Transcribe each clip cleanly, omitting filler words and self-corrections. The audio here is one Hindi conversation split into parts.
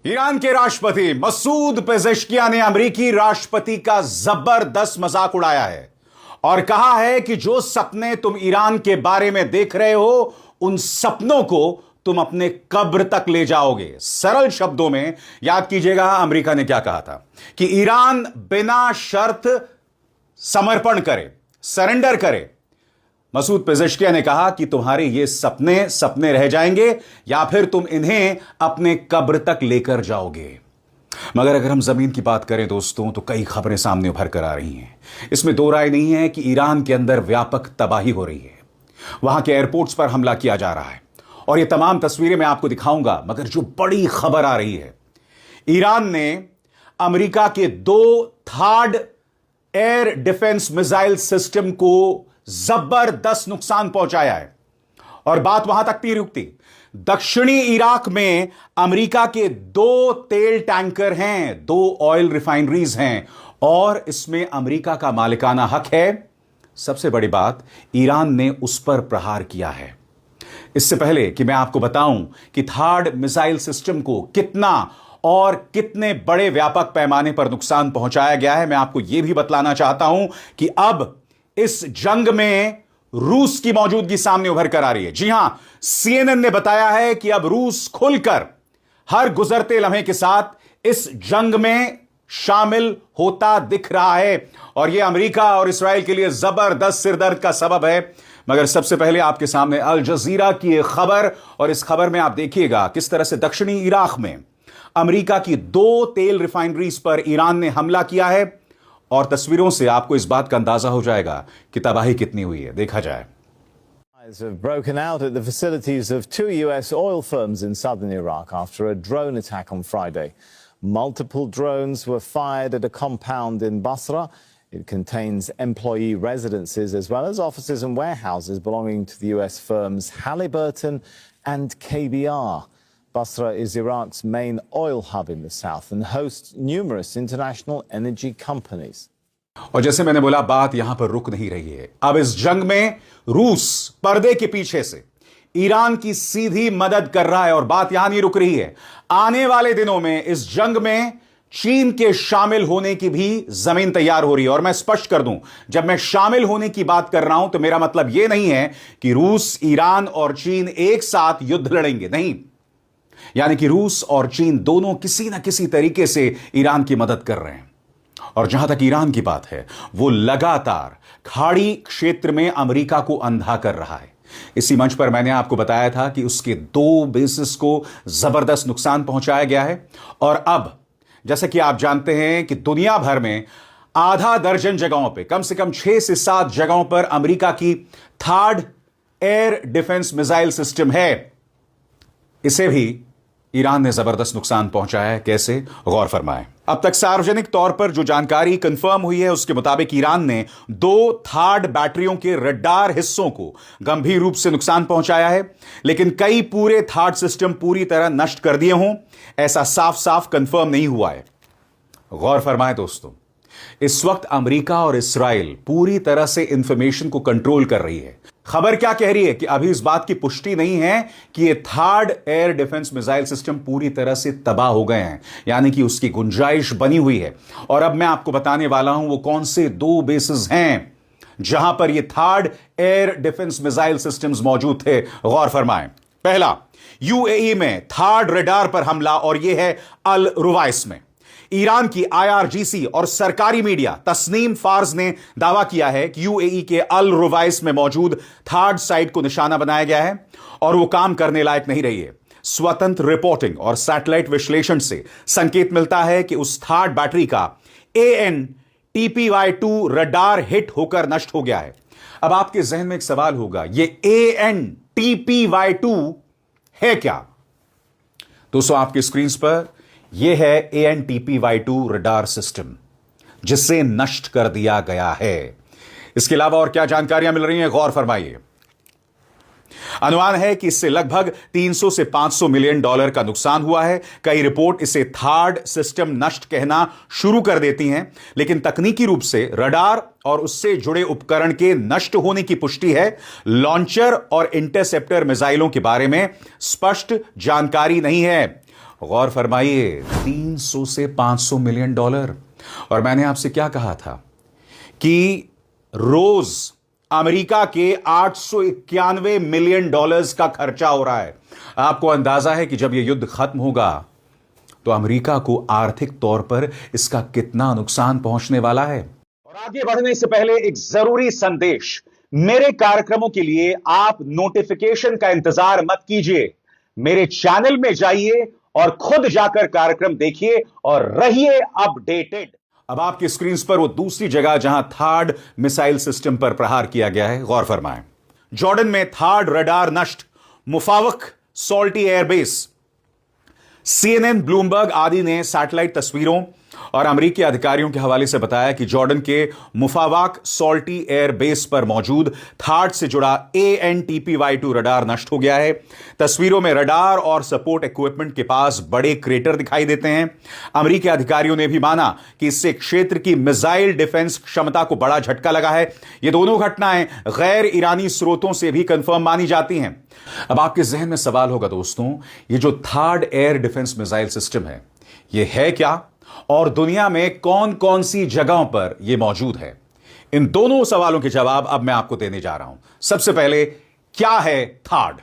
ईरान के राष्ट्रपति मसूद पेजेश्कियान ने अमेरिकी राष्ट्रपति का जबरदस्त मजाक उड़ाया है और कहा है कि जो सपने तुम ईरान के बारे में देख रहे हो उन सपनों को तुम अपने कब्र तक ले जाओगे। सरल शब्दों में याद कीजिएगा अमेरिका ने क्या कहा था कि ईरान बिना शर्त समर्पण करे, सरेंडर करे। मसूद पेजेश्कियान ने कहा कि तुम्हारे ये सपने सपने रह जाएंगे या फिर तुम इन्हें अपने कब्र तक लेकर जाओगे। मगर अगर हम जमीन की बात करें दोस्तों तो कई खबरें सामने उभर कर आ रही हैं। इसमें दो राय नहीं है कि ईरान के अंदर व्यापक तबाही हो रही है। वहां के एयरपोर्ट्स पर हमला किया जा रहा है और ये तमाम तस्वीरें मैं आपको दिखाऊंगा। मगर जो बड़ी खबर आ रही है, ईरान ने अमेरिका के 2 third air defence missile system को जबरदस्त नुकसान पहुंचाया है। और बात वहां तक नहीं रुकती। दक्षिणी इराक में अमेरिका के 2 तेल टैंकर हैं, 2 ऑयल रिफाइनरीज हैं और इसमें अमेरिका का मालिकाना हक है। सबसे बड़ी बात, ईरान ने उस पर प्रहार किया है। इससे पहले कि मैं आपको बताऊं कि थर्ड मिसाइल सिस्टम को कितना और कितने बड़े व्यापक पैमाने पर नुकसान पहुंचाया गया है, मैं आपको यह भी बतलाना चाहता हूं कि अब इस जंग में रूस की मौजूदगी सामने उभर कर आ रही है। जी हां, सीएनएन ने बताया है कि अब रूस खुलकर हर गुजरते लम्हे के साथ इस जंग में शामिल होता दिख रहा है और यह अमेरिका और इस्राएल के लिए जबरदस्त सिरदर्द का सबब है। मगर सबसे पहले आपके सामने अल जजीरा की एक खबर, और इस खबर में आप देखिएगा किस तरह से दक्षिणी इराक में अमेरिका की 2 तेल रिफाइनरीज पर ईरान ने हमला किया है और तस्वीरों से आपको इस बात का अंदाजा हो जाएगा कि तबाही कितनी हुई है। देखा जाए। Have broken out at the facilities of 2 US oil firms in southern Iraq after a drone attack on Friday. Multiple drones were fired at a compound in Basra. It contains employee residences as well as offices and warehouses belonging to the US firms Halliburton and KBR. Basra is Iraq's main oil hub in the south and hosts numerous international energy companies. और जैसे मैंने बोला, बात यहां पर रुक नहीं रही है। अब इस जंग में रूस पर्दे के पीछे से ईरान की सीधी मदद कर रहा है और बात यहां नहीं रुक रही है। आने वाले दिनों में इस जंग में चीन के शामिल होने की भी जमीन तैयार हो रही है। और मैं स्पष्ट कर दूं, जब मैं शामिल होने की बात कर रहा हूं तो मेरा मतलब यह नहीं है कि रूस, ईरान और चीन एक साथ युद्ध लड़ेंगे, नहीं। यानी कि रूस और चीन दोनों किसी ना किसी तरीके से ईरान की मदद कर रहे हैं। और जहां तक ईरान की बात है, वो लगातार खाड़ी क्षेत्र में अमेरिका को अंधा कर रहा है। इसी मंच पर मैंने आपको बताया था कि उसके 2 बेसिस को जबरदस्त नुकसान पहुंचाया गया है। और अब जैसे कि आप जानते हैं कि दुनिया भर में आधा दर्जन जगहों पे, कम से कम 6 से 7 जगहों पर अमेरिका की third air defence missile system है। इसे भी ईरान ने जबरदस्त नुकसान पहुंचाया है। कैसे, गौर फरमाएं। अब तक सार्वजनिक तौर पर जो जानकारी कंफर्म हुई है उसके मुताबिक ईरान ने 2 थर्ड बैटरियों के रडार हिस्सों को गंभीर रूप से नुकसान पहुंचाया है, लेकिन कई पूरे थर्ड सिस्टम पूरी तरह नष्ट कर दिए हों, ऐसा साफ साफ कंफर्म नहीं हुआ है। गौर फरमाएं दोस्तों, इस वक्त अमेरिका और इस्राएल पूरी तरह से इंफॉर्मेशन को कंट्रोल कर रही है। खबर क्या कह रही है कि अभी इस बात की पुष्टि नहीं है कि ये third air defence missile system पूरी तरह से तबाह हो गए हैं, यानी कि उसकी गुंजाइश बनी हुई है। और अब मैं आपको बताने वाला हूं वो कौन से 2 बेसिस हैं जहां पर ये third air defence missile systems मौजूद थे। गौर फरमाएं। पहला, यूएई में थर्ड रडार पर हमला, और यह है अल रुवाइस में। ईरान की आईआरजीसी और सरकारी मीडिया तस्नीम फार्स ने दावा किया है कि यूएई के अल रुवाइस में मौजूद थर्ड साइट को निशाना बनाया गया है और वो काम करने लायक नहीं रही है। स्वतंत्र रिपोर्टिंग और सैटेलाइट विश्लेषण से संकेत मिलता है कि उस थर्ड बैटरी का AN-TPY-2 रडार हिट होकर नष्ट हो गया है। अब आपके जहन में एक सवाल होगा, ये AN-TPY-2 है क्या? दोस्तों, आपकी स्क्रीन पर यह है AN-TPY-2 रडार सिस्टम, जिसे नष्ट कर दिया गया है। इसके अलावा और क्या जानकारियां मिल रही हैं, गौर फरमाइए। अनुमान है कि इससे लगभग 300 से 500 मिलियन डॉलर का नुकसान हुआ है। कई रिपोर्ट इसे थर्ड सिस्टम नष्ट कहना शुरू कर देती हैं, लेकिन तकनीकी रूप से रडार और उससे जुड़े उपकरण के नष्ट होने की पुष्टि है। लॉन्चर और इंटरसेप्टर मिसाइलों के बारे में स्पष्ट जानकारी नहीं है। गौर फरमाइए, 300 से 500 मिलियन डॉलर। और मैंने आपसे क्या कहा था कि रोज अमेरिका के 891 मिलियन डॉलर्स का खर्चा हो रहा है। आपको अंदाजा है कि जब यह युद्ध खत्म होगा तो अमेरिका को आर्थिक तौर पर इसका कितना नुकसान पहुंचने वाला है। और आगे बढ़ने से पहले एक जरूरी संदेश, मेरे कार्यक्रमों के लिए आप नोटिफिकेशन का इंतजार मत कीजिए। मेरे चैनल में जाइए और खुद जाकर कार्यक्रम देखिए और रहिए अपडेटेड। अब आपकी स्क्रीन पर वो दूसरी जगह जहां थार्ड मिसाइल सिस्टम पर प्रहार किया गया है, गौर फरमाएं। जॉर्डन में थार्ड रडार नष्ट, मुफावक सॉल्टी एयरबेस। CNN, ब्लूमबर्ग आदि ने सैटेलाइट तस्वीरों और अमेरिकी अधिकारियों के हवाले से बताया कि जॉर्डन के मुफावाक सॉल्टी एयर बेस पर मौजूद थार्ड से जुड़ा ANTPY-2 रडार नष्ट हो गया है। तस्वीरों में रडार और सपोर्ट इक्विपमेंट के पास बड़े क्रेटर दिखाई देते हैं। अमेरिकी अधिकारियों ने भी माना कि इससे क्षेत्र की मिसाइल डिफेंस क्षमता को बड़ा झटका लगा है। ये दोनों घटनाएं गैर ईरानी स्रोतों से भी कंफर्म मानी जाती हैं। अब आपके जहन में सवाल होगा दोस्तों, ये जो third air defence missile system है, ये है क्या और दुनिया में कौन कौन सी जगहों पर यह मौजूद है? इन दोनों सवालों के जवाब अब मैं आपको देने जा रहा हूं। सबसे पहले, क्या है थार्ड?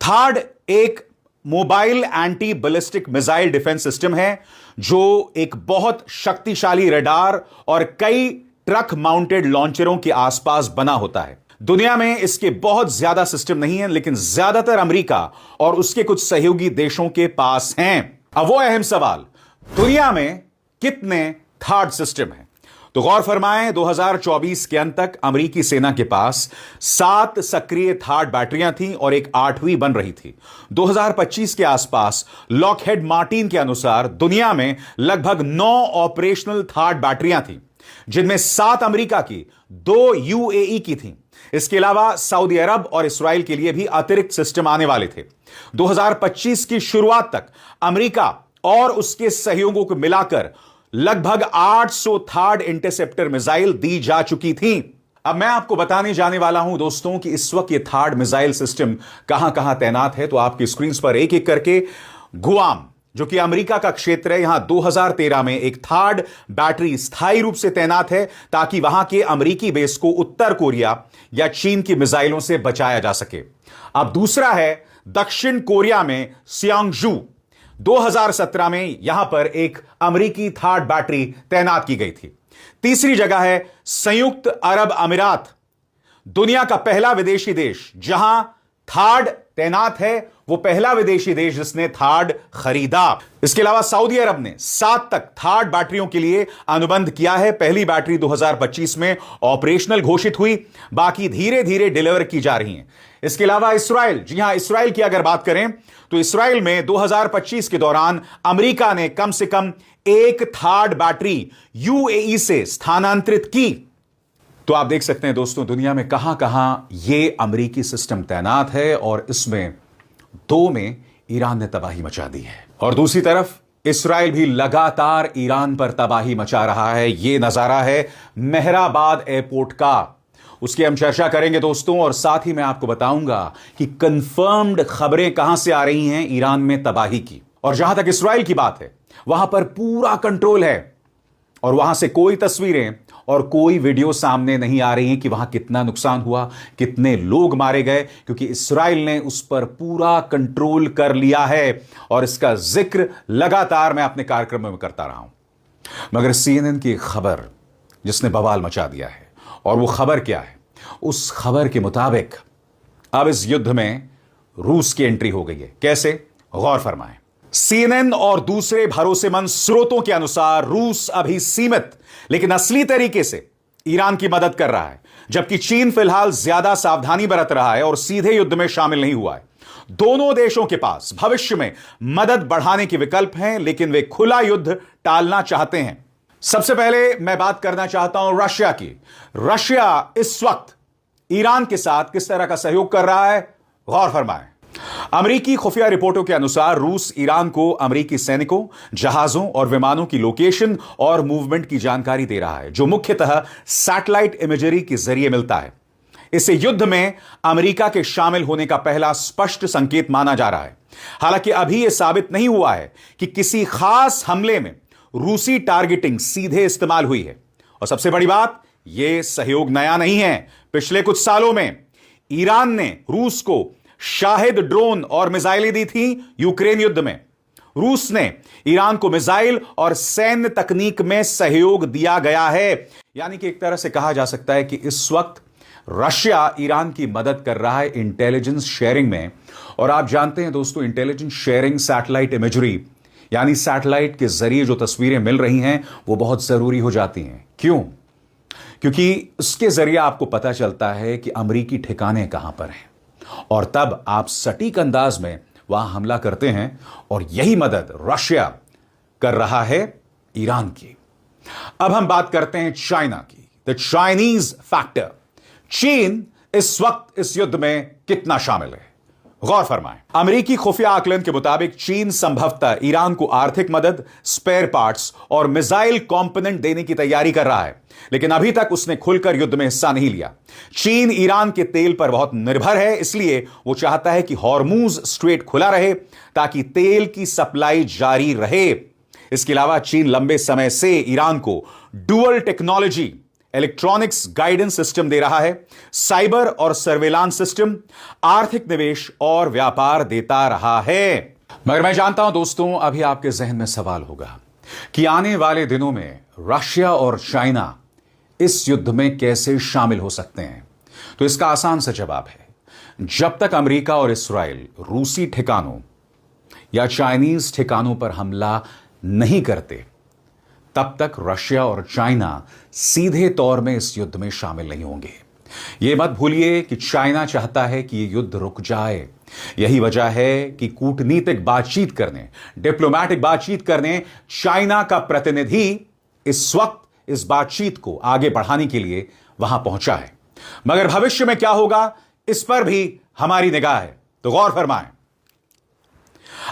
थार्ड एक mobile anti ballistic missile defence system है जो एक बहुत शक्तिशाली रडार और कई ट्रक माउंटेड लॉन्चरों के आसपास बना होता है। दुनिया में इसके बहुत ज्यादा सिस्टम नहीं है, लेकिन ज्यादातर अमेरिका और उसके कुछ सहयोगी देशों के पास हैं। अब वो अहम सवाल, दुनिया में कितने थार्ड सिस्टम हैं? तो गौर फरमाएं, 2024 के अंत तक अमेरिकी सेना के पास 7 सक्रिय थार्ड बैटरियां थीं और एक 8वीं बन रही थी। 2025 के आसपास लॉकहेड मार्टिन के अनुसार दुनिया में लगभग 9 ऑपरेशनल थार्ड बैटरियां थीं, जिनमें 7 अमेरिका की, 2 UAE की थीं। इसके अलावा सऊदी अरब और इस्राइल के लिए भी अतिरिक्त सिस्टम आने वाले थे। 2025 की शुरुआत तक अमेरिका और उसके सहयोगों को मिलाकर लगभग 800 थर्ड इंटरसेप्टर मिसाइल दी जा चुकी थी। अब मैं आपको बताने जाने वाला हूं दोस्तों कि इस वक्त ये थर्ड मिसाइल सिस्टम कहां कहां तैनात है। तो आपकी स्क्रीन पर एक एक करके, गुआम जो कि अमेरिका का क्षेत्र है, यहां 2013 में एक थर्ड बैटरी स्थायी रूप से तैनात है ताकि वहां के अमेरिकी बेस को उत्तर कोरिया या चीन की मिसाइलों से बचाया जा सके। अब दूसरा है दक्षिण कोरिया में सियांगजू। 2017 में यहां पर एक अमेरिकी थर्ड बैटरी तैनात की गई थी। तीसरी जगह है संयुक्त अरब अमीरात, दुनिया का पहला विदेशी देश जहां थर्ड तैनात है, वो पहला विदेशी देश जिसने थर्ड खरीदा। इसके अलावा सऊदी अरब ने 7 तक थर्ड बैटरियों के लिए अनुबंध किया है। पहली बैटरी 2025 में ऑपरेशनल घोषित हुई, बाकी धीरे धीरे डिलीवर की जा रही हैं। इसके अलावा इस्राइल, जी हां, इस्राइल की अगर बात करें तो इस्राइल में 2025 के दौरान अमेरिका ने कम से कम एक थर्ड बैटरी UAE से स्थानांतरित की। तो आप देख सकते हैं दोस्तों, दुनिया में कहां कहां यह अमेरिकी सिस्टम तैनात है और इसमें 2 में ईरान ने तबाही मचा दी है और दूसरी तरफ इस्राइल भी लगातार ईरान पर तबाही मचा रहा है। यह नजारा है मेहराबाद एयरपोर्ट का, उसकी हम चर्चा करेंगे दोस्तों। और साथ ही मैं आपको बताऊंगा कि कंफर्म्ड खबरें कहां से आ रही हैं ईरान में तबाही की। और जहां तक इस्राइल की बात है, वहां पर पूरा कंट्रोल है और वहां से कोई तस्वीरें और कोई वीडियो सामने नहीं आ रही हैं कि वहां कितना नुकसान हुआ, कितने लोग मारे गए, क्योंकि इस्राइल ने उस पर पूरा कंट्रोल कर लिया है और इसका जिक्र लगातार मैं अपने कार्यक्रम में करता रहा हूं। मगर CNN की खबर जिसने बवाल मचा दिया है, और वो खबर क्या है? उस खबर के मुताबिक अब इस युद्ध में रूस की एंट्री हो गई है। कैसे? गौर फरमाएं। CNN और दूसरे भरोसेमंद स्रोतों के अनुसार रूस अभी सीमित लेकिन असली तरीके से ईरान की मदद कर रहा है, जबकि चीन फिलहाल ज्यादा सावधानी बरत रहा है और सीधे युद्ध में शामिल नहीं हुआ है। दोनों देशों के पास भविष्य में मदद बढ़ाने के विकल्प हैं, लेकिन वे खुला युद्ध टालना चाहते हैं। सबसे पहले मैं बात करना चाहता हूं रशिया की। रशिया इस वक्त ईरान के साथ किस तरह का सहयोग कर रहा है, गौर फरमाएं। अमेरिकी खुफिया रिपोर्टों के अनुसार रूस ईरान को अमेरिकी सैनिकों, जहाजों और विमानों की लोकेशन और मूवमेंट की जानकारी दे रहा है, जो मुख्यतः सैटेलाइट इमेजरी के जरिए मिलता है। इसे युद्ध में अमेरिका के शामिल होने का पहला स्पष्ट संकेत माना जा रहा है। हालांकि अभी यह साबित नहीं हुआ है कि किसी खास हमले में रूसी टारगेटिंग सीधे इस्तेमाल हुई है। और सबसे बड़ी बात, यह सहयोग नया नहीं है। पिछले कुछ सालों में ईरान ने रूस को शाहिद ड्रोन और मिसाइलें दी थी। यूक्रेन युद्ध में रूस ने ईरान को मिसाइल और सैन्य तकनीक में सहयोग दिया गया है। यानी कि एक तरह से कहा जा सकता है कि इस वक्त रशिया ईरान की मदद कर रहा है इंटेलिजेंस शेयरिंग में। और आप जानते हैं दोस्तों, इंटेलिजेंस शेयरिंग, सैटेलाइट इमेजरी, यानी सैटेलाइट के जरिए जो तस्वीरें मिल रही हैं वो बहुत जरूरी हो जाती हैं। क्यों? क्योंकि इसके जरिए आपको पता चलता है कि अमेरिकी ठिकाने कहां पर हैं और तब आप सटीक अंदाज में वहां हमला करते हैं। और यही मदद रशिया कर रहा है ईरान की। अब हम बात करते हैं चाइना की, द चाइनीज फैक्टर। चीन इस वक्त इस युद्ध में कितना शामिल है, गौर फरमाएं। अमेरिकी खुफिया आकलन के मुताबिक चीन संभवतः ईरान को आर्थिक मदद, स्पेयर पार्ट्स और मिसाइल कंपोनेंट देने की तैयारी कर रहा है, लेकिन अभी तक उसने खुलकर युद्ध में हिस्सा नहीं लिया। चीन ईरान के तेल पर बहुत निर्भर है, इसलिए वो चाहता है कि हॉर्मूज स्ट्रेट खुला रहे ताकि तेल की सप्लाई जारी रहे। इसके अलावा चीन लंबे समय से ईरान को dual technology electronics guidance system दे रहा है, साइबर और सर्वेलांस सिस्टम, आर्थिक निवेश और व्यापार देता रहा है। मगर मैं जानता हूं दोस्तों, अभी आपके जहन में सवाल होगा कि आने वाले दिनों में रशिया और चाइना इस युद्ध में कैसे शामिल हो सकते हैं। तो इसका आसान सा जवाब है, जब तक अमेरिका और इस्राएल रूसी ठिकानों या चाइनीज ठिकानों पर हमला नहीं करते, तब तक रशिया और चाइना सीधे तौर में इस युद्ध में शामिल नहीं होंगे। यह मत भूलिए कि चाइना चाहता है कि यह युद्ध रुक जाए। यही वजह है कि कूटनीतिक बातचीत करने, डिप्लोमैटिक बातचीत करने चाइना का प्रतिनिधि इस वक्त इस बातचीत को आगे बढ़ाने के लिए वहां पहुंचा है। मगर भविष्य में क्या होगा, इस पर भी हमारी निगाह है, तो गौर फरमाएं।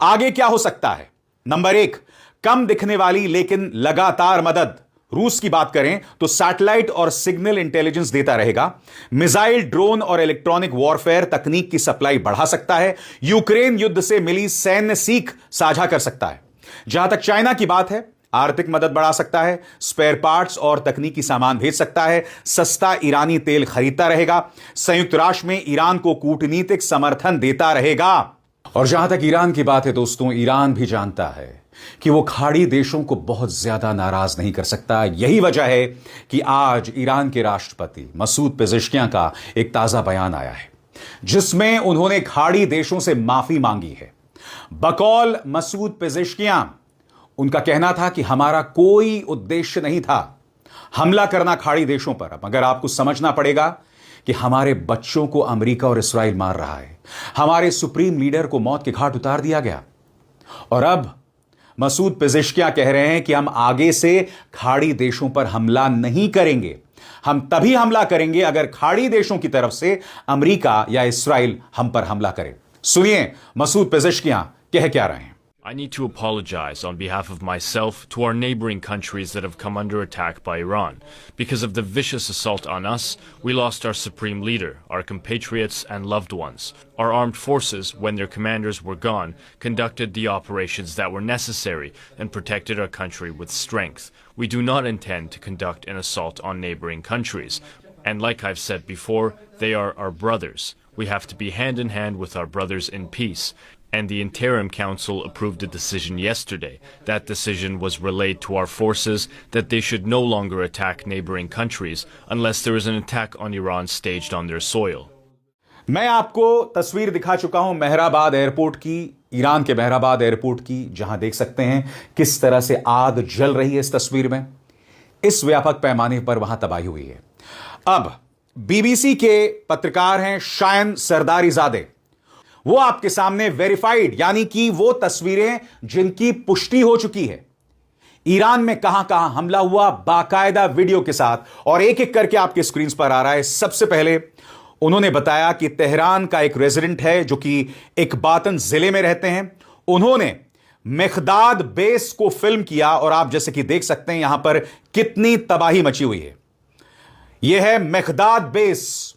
आगे क्या हो सकता है? नंबर 1, कम दिखने वाली लेकिन लगातार मदद। रूस की बात करें तो सैटेलाइट और सिग्नल इंटेलिजेंस देता रहेगा, मिसाइल, ड्रोन और इलेक्ट्रॉनिक वॉरफेयर तकनीक की सप्लाई बढ़ा सकता है, यूक्रेन युद्ध से मिली सैन्य सीख साझा कर सकता है। जहां तक चाइना की बात है, आर्थिक मदद बढ़ा सकता है, स्पेयर पार्ट्स और तकनीकी सामान भेज सकता है, सस्ता ईरानी तेल खरीदता रहेगा, संयुक्त राष्ट्र में ईरान को कूटनीतिक समर्थन देता रहेगा। और जहां तक ईरान की बात है दोस्तों, ईरान भी जानता है कि वो खाड़ी देशों को बहुत ज्यादा नाराज नहीं कर सकता। यही वजह है कि आज ईरान के राष्ट्रपति मसूद पेजेश्कियां का एक ताजा बयान आया है, जिसमें उन्होंने खाड़ी देशों से माफी मांगी है। बकौल मसूद पेजेश्कियां, उनका कहना था कि हमारा कोई उद्देश्य नहीं था हमला करना खाड़ी देशों पर, मगर आपको समझना पड़ेगा कि हमारे बच्चों को अमेरिका और इस्राइल मार रहा है, हमारे सुप्रीम लीडर को मौत के घाट उतार दिया गया। और अब मसूद पेजेश्कियां कह रहे हैं कि हम आगे से खाड़ी देशों पर हमला नहीं करेंगे। हम तभी हमला करेंगे अगर खाड़ी देशों की तरफ से अमेरिका या इस्राइल हम पर हमला करे। सुनिए मसूद पेजेश्कियां कह क्या रहे हैं। I need to apologize on behalf of myself to our neighboring countries that have come under attack by Iran. Because of the vicious assault on us, we lost our supreme leader, our compatriots and loved ones. Our armed forces, when their commanders were gone, conducted the operations that were necessary and protected our country with strength. We do not intend to conduct an assault on neighboring countries. And like I've said before, they are our brothers. We have to be hand in hand with our brothers in peace. And the Interim Council approved a decision yesterday. That decision was relayed to our forces that they should no longer attack neighboring countries unless there is an attack on Iran staged on their soil. मैं आपको तस्वीर दिखा चुका हूं मेहराबाद एयरपोर्ट की, ईरान के मेहराबाद एयरपोर्ट की, जहां देख सकते हैं किस तरह से आग जल रही है। इस तस्वीर में इस व्यापक पैमाने पर वहां तबाही हुई है। अब बीबीसी के पत्रकार हैं शायन सरदारीजादे, वो आपके सामने वेरीफाइड, यानी कि वो तस्वीरें जिनकी पुष्टि हो चुकी है, ईरान में कहां कहां हमला हुआ, बाकायदा वीडियो के साथ, और एक एक करके आपके स्क्रीन पर आ रहा है। सबसे पहले उन्होंने बताया कि तेहरान का एक रेजिडेंट है जो कि इकबातन जिले में रहते हैं, उन्होंने मेखदाद बेस को फिल्म किया और आप जैसे कि देख सकते हैं यहां पर कितनी तबाही मची हुई है। यह है मेखदाद बेस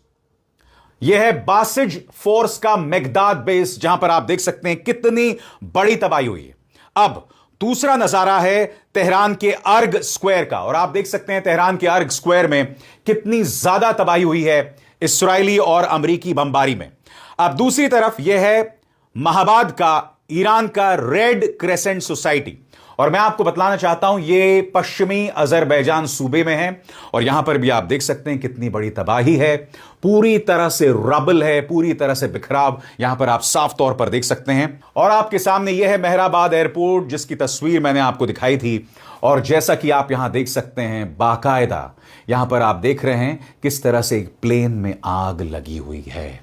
यह है बासिज फोर्स का मेगदाद बेस, जहां पर आप देख सकते हैं कितनी बड़ी तबाही हुई है। अब दूसरा नजारा है तेहरान के अर्ग स्क्वायर का, और आप देख सकते हैं तेहरान के अर्ग स्क्वायर में कितनी ज्यादा तबाही हुई है इस्राएली और अमेरिकी बमबारी में। अब दूसरी तरफ यह है महाबाद का, ईरान का रेड क्रेसेंट सोसाइटी, और मैं आपको बतलाना चाहता हूं यह पश्चिमी अजरबैजान सूबे में है, और यहां पर भी आप देख सकते हैं कितनी बड़ी तबाही है। पूरी तरह से रबल है, पूरी तरह से बिखराव यहां पर आप साफ तौर पर देख सकते हैं। और आपके सामने यह है मेहराबाद एयरपोर्ट, जिसकी तस्वीर मैंने आपको दिखाई थी, और जैसा कि आप यहां देख सकते हैं बाकायदा यहां पर आप देख रहे हैं किस तरह से एक प्लेन में आग लगी हुई है,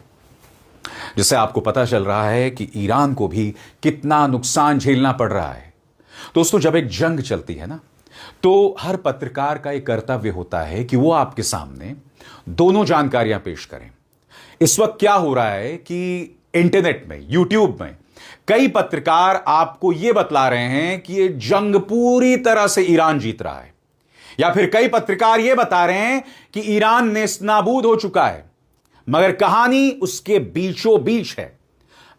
जिससे आपको पता चल रहा है कि ईरान को भी कितना नुकसान झेलना पड़ रहा है। दोस्तों, जब एक जंग चलती है ना, तो हर पत्रकार का एक कर्तव्य होता है कि वो आपके सामने दोनों जानकारियां पेश करें। इस वक्त क्या हो रहा है कि इंटरनेट में, यूट्यूब में कई पत्रकार आपको यह बतला रहे हैं कि यह जंग पूरी तरह से ईरान जीत रहा है, या फिर कई पत्रकार यह बता रहे हैं कि ईरान नेस्तनाबूद हो चुका है, मगर कहानी उसके बीचों बीच है।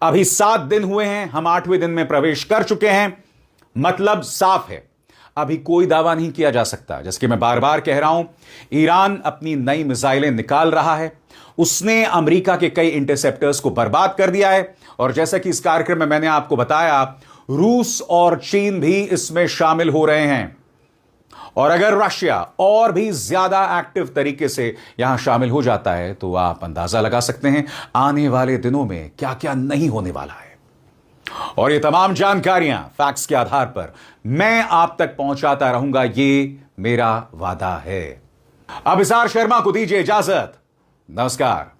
अभी 7 दिन हुए हैं, हम 8वें दिन में प्रवेश कर चुके हैं, मतलब साफ है, अभी कोई दावा नहीं किया जा सकता। जैसे कि मैं बार बार कह रहा हूं, ईरान अपनी नई मिसाइलें निकाल रहा है, उसने अमेरिका के कई इंटरसेप्टर्स को बर्बाद कर दिया है, और जैसा कि इस कार्यक्रम में मैंने आपको बताया, रूस और चीन भी इसमें शामिल हो रहे हैं। और अगर रशिया और भी ज्यादा एक्टिव तरीके से यहां शामिल हो जाता है, तो आप अंदाजा लगा सकते हैं आने वाले दिनों में क्या क्या नहीं होने वाला है। और ये तमाम जानकारियां फैक्ट्स के आधार पर मैं आप तक पहुंचाता रहूंगा, ये मेरा वादा है। अब इसार शर्मा को दीजिए इजाजत। नमस्कार।